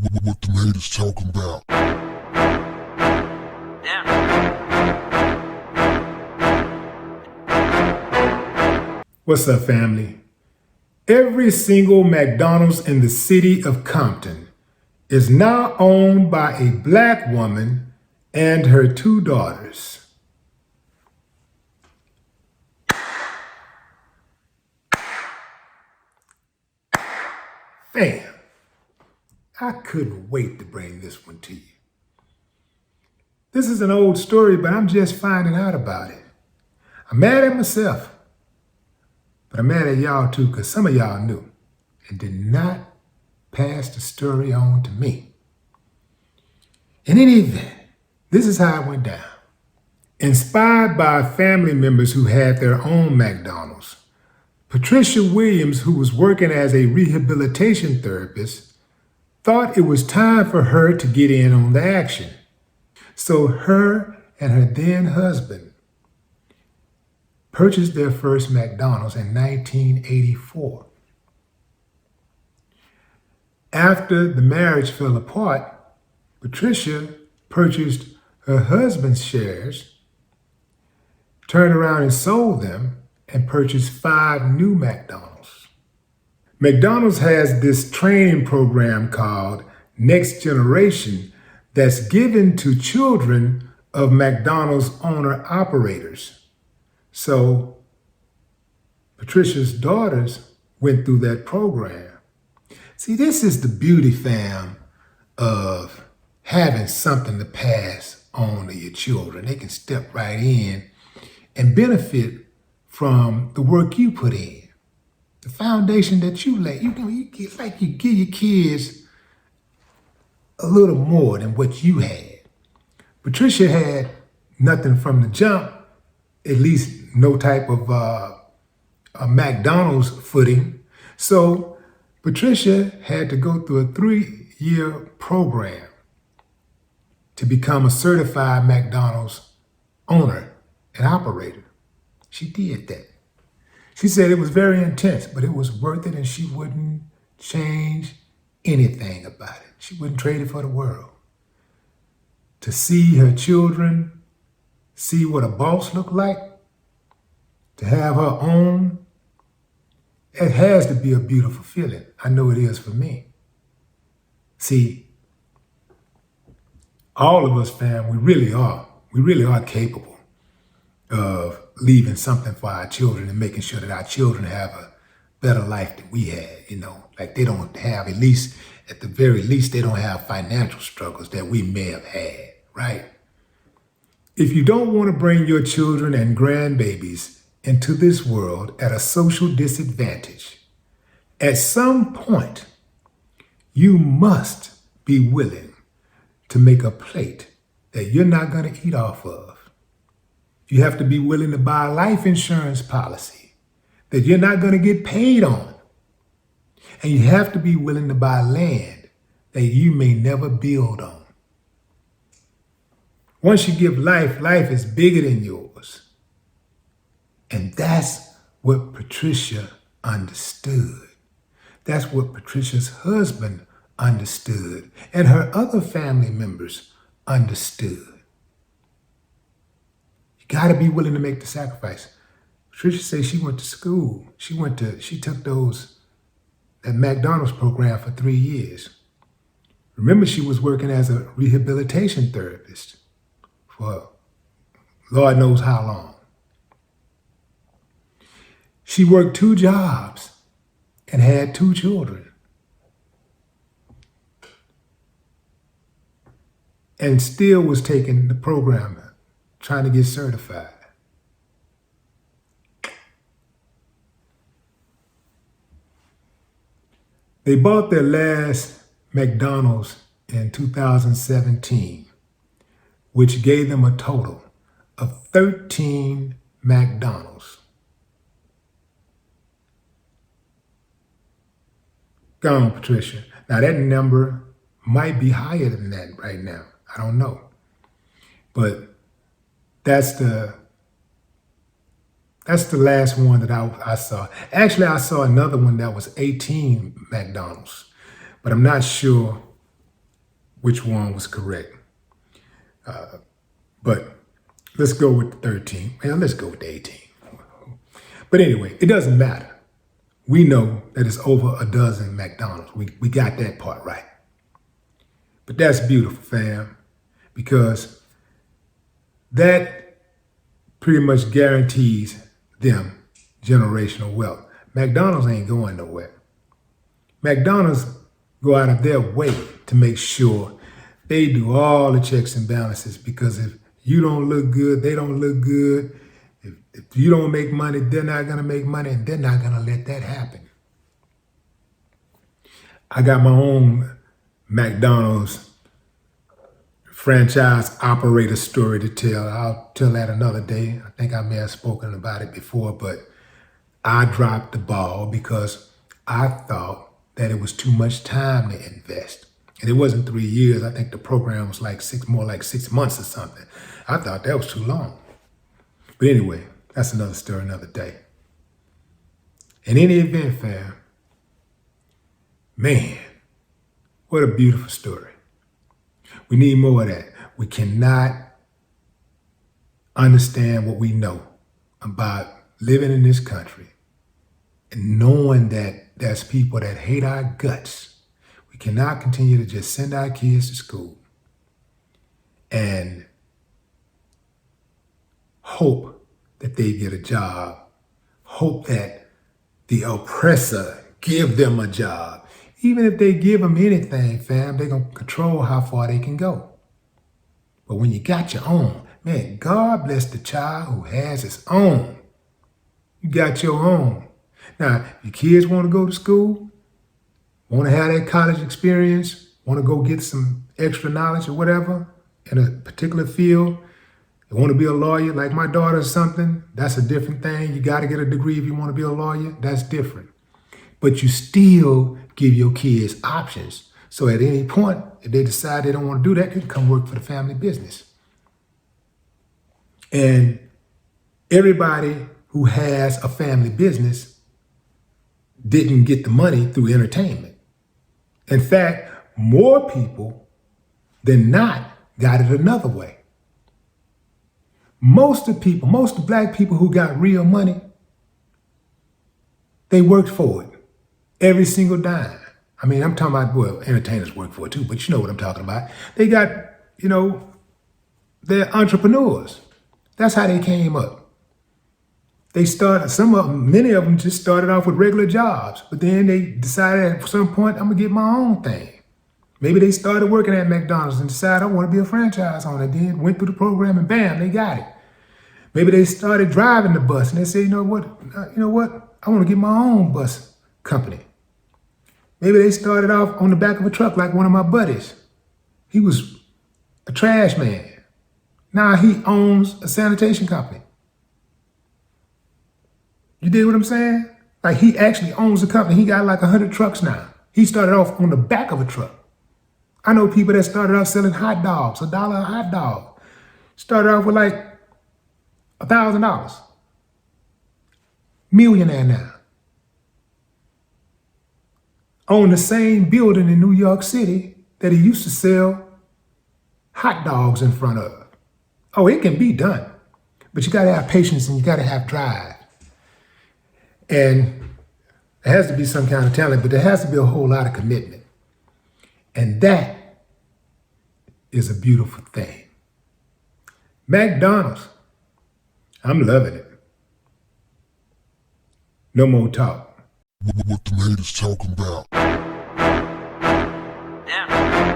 What the haters talking about? What's up, family? Every single McDonald's in the city of Compton is now owned by a black woman and her two daughters. Fam, I couldn't wait to bring this one to you. This is an old story, but I'm just finding out about it. I'm mad at myself, but I'm mad at y'all too, because some of y'all knew and did not pass the story on to me. In any event, this is how it went down. Inspired by family members who had their own McDonald's, Patricia Williams, who was working as a rehabilitation therapist, thought it was time for her to get in on the action. So her and her then husband purchased their first McDonald's in 1984. After the marriage fell apart, Patricia purchased her husband's shares, turned around and sold them, and purchased 5 new McDonald's. McDonald's has this training program called Next Generation that's given to children of McDonald's owner-operators. So Patricia's daughters went through that program. See, this is the beauty, fam, of having something to pass on to your children. They can step right in and benefit from the work you put in, the foundation that you lay. You give your kids a little more than what you had. Patricia had nothing from the jump, at least no type of a McDonald's footing. So Patricia had to go through a 3-year program to become a certified McDonald's owner and operator. She did that. She said it was very intense, but it was worth it, and she wouldn't change anything about it. She wouldn't trade it for the world. To see her children see what a boss looked like, to have her own, it has to be a beautiful feeling. I know it is for me. See, all of us, fam, we really are capable of leaving something for our children and making sure that our children have a better life than we had, like they don't have, at the very least, they don't have financial struggles that we may have had, right? If you don't want to bring your children and grandbabies into this world at a social disadvantage, at some point, you must be willing to make a plate that you're not going to eat off of. You have to be willing to buy a life insurance policy that you're not going to get paid on. And you have to be willing to buy land that you may never build on. Once you give life, life is bigger than yours. And that's what Patricia understood. That's what Patricia's husband understood, and her other family members understood. You got to be willing to make the sacrifice. Patricia says she went to school. She took that McDonald's program for 3 years. Remember, she was working as a rehabilitation therapist for Lord knows how long. She worked 2 jobs and had 2 children, and still was taking the program, trying to get certified. They bought their last McDonald's in 2017, which gave them a total of 13 McDonald's. Go on, Patricia. Now that number might be higher than that right now. I don't know. But that's the last one that I saw. Actually, I saw another one that was 18 McDonald's, but I'm not sure which one was correct. But let's go with the 13. Well, let's go with the 18. But anyway, it doesn't matter. We know that it's over a dozen McDonald's. We got that part right. But that's beautiful, fam, because that pretty much guarantees them generational wealth. McDonald's ain't going nowhere. McDonald's go out of their way to make sure they do all the checks and balances, because if you don't look good, they don't look good. If you don't make money, they're not going to make money, and they're not going to let that happen. I got my own McDonald's franchise operator story to tell. I'll tell that another day. I think I may have spoken about it before, but I dropped the ball because I thought that it was too much time to invest. And it wasn't 3 years. I think the program was like more like 6 months or something. I thought that was too long. But anyway, that's another story, another day. In any event, fam, man, what a beautiful story. We need more of that. We cannot understand what we know about living in this country and knowing that there's people that hate our guts. We cannot continue to just send our kids to school and hope that they get a job, hope that the oppressor give them a job. Even if they give them anything, fam, they're going to control how far they can go. But when you got your own, man, God bless the child who has his own. You got your own. Now, if your kids want to go to school, want to have that college experience, want to go get some extra knowledge or whatever in a particular field, they want to be a lawyer like my daughter or something, that's a different thing. You got to get a degree if you want to be a lawyer. That's different. But you still give your kids options. So at any point, if they decide they don't want to do that, they can come work for the family business. And everybody who has a family business didn't get the money through entertainment. In fact, more people than not got it another way. Most of black people who got real money, they worked for it. Every single dime. I mean, I'm talking about, well, entertainers work for it too, but you know what I'm talking about. They got, they're entrepreneurs. That's how they came up. They started, many of them just started off with regular jobs, but then they decided at some point, I'm gonna get my own thing. Maybe they started working at McDonald's and decided I want to be a franchise owner. Then went through the program and bam, they got it. Maybe they started driving the bus and they said, you know what? I want to get my own bus company. Maybe they started off on the back of a truck like one of my buddies. He was a trash man. Now he owns a sanitation company. You dig what I'm saying? Like he actually owns a company. He got like 100 trucks now. He started off on the back of a truck. I know people that started off selling hot dogs, $1 a hot dog. Started off with like $1,000. Millionaire now. Own the same building in New York City that he used to sell hot dogs in front of. Oh, it can be done. But you gotta have patience and you gotta have drive. And there has to be some kind of talent, but there has to be a whole lot of commitment. And that is a beautiful thing. McDonald's, I'm loving it. No more talk. What the haters talking about? Yeah.